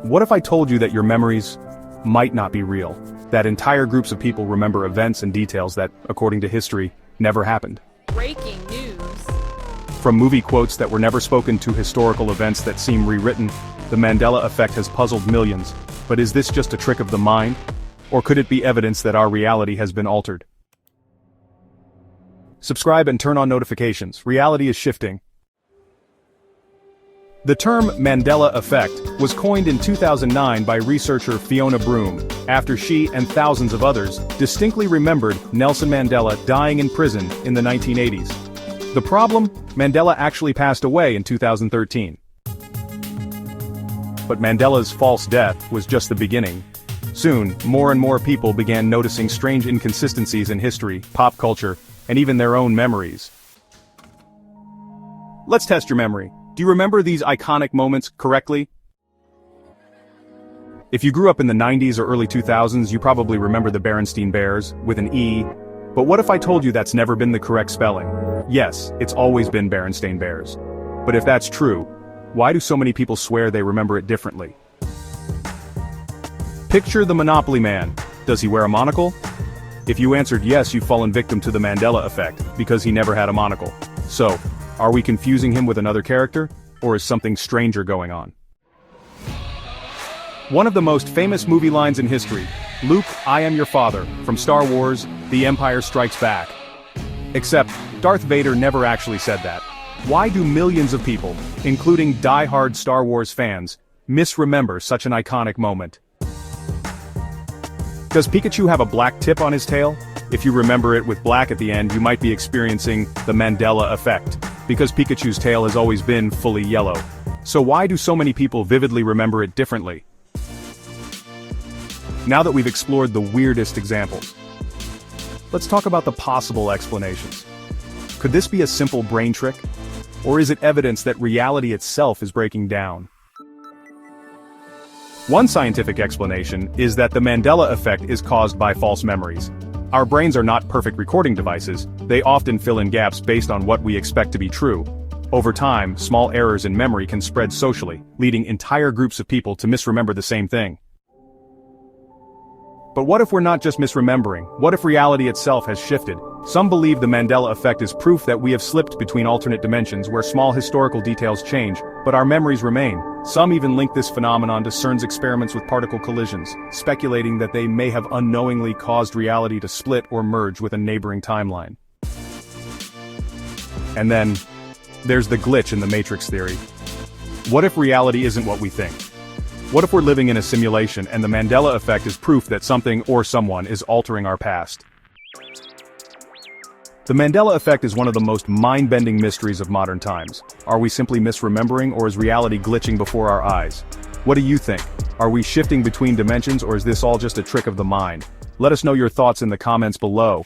What if I told you that your memories might not be real? That entire groups of people remember events and details that, according to history, never happened. Breaking news. From movie quotes that were never spoken to historical events that seem rewritten, the Mandela effect has puzzled millions. But is this just a trick of the mind? Or could it be evidence that our reality has been altered? Subscribe and turn on notifications. Reality is shifting. The term Mandela effect was coined in 2009 by researcher Fiona Broome, after she and thousands of others distinctly remembered Nelson Mandela dying in prison in the 1980s. The problem? Mandela actually passed away in 2013. But Mandela's false death was just the beginning. Soon, more and more people began noticing strange inconsistencies in history, pop culture, and even their own memories. Let's test your memory. Do you remember these iconic moments correctly? If you grew up in the 90s or early 2000s, you probably remember the Berenstain Bears, with an E. But what if I told you that's never been the correct spelling? Yes, it's always been Berenstain Bears. But if that's true, why do so many people swear they remember it differently? Picture the Monopoly Man. Does he wear a monocle? If you answered yes, you've fallen victim to the Mandela effect, because he never had a monocle. So, are we confusing him with another character, or is something stranger going on? One of the most famous movie lines in history, "Luke, I am your father," from Star Wars, The Empire Strikes Back. Except, Darth Vader never actually said that. Why do millions of people, including die-hard Star Wars fans, misremember such an iconic moment? Does Pikachu have a black tip on his tail? If you remember it with black at the end, you might be experiencing the Mandela effect, because Pikachu's tail has always been fully yellow. So why do so many people vividly remember it differently? Now that we've explored the weirdest examples, let's talk about the possible explanations. Could this be a simple brain trick? Or is it evidence that reality itself is breaking down? One scientific explanation is that the Mandela effect is caused by false memories. Our brains are not perfect recording devices, they often fill in gaps based on what we expect to be true. Over time, small errors in memory can spread socially, leading entire groups of people to misremember the same thing. But what if we're not just misremembering? What if reality itself has shifted? Some believe the Mandela effect is proof that we have slipped between alternate dimensions where small historical details change, but our memories remain. Some even link this phenomenon to CERN's experiments with particle collisions, speculating that they may have unknowingly caused reality to split or merge with a neighboring timeline. And then, there's the glitch in the Matrix theory. What if reality isn't what we think? What if we're living in a simulation and the Mandela effect is proof that something or someone is altering our past? The Mandela effect is one of the most mind-bending mysteries of modern times. Are we simply misremembering, or is reality glitching before our eyes? What do you think? Are we shifting between dimensions, or is this all just a trick of the mind? Let us know your thoughts in the comments below.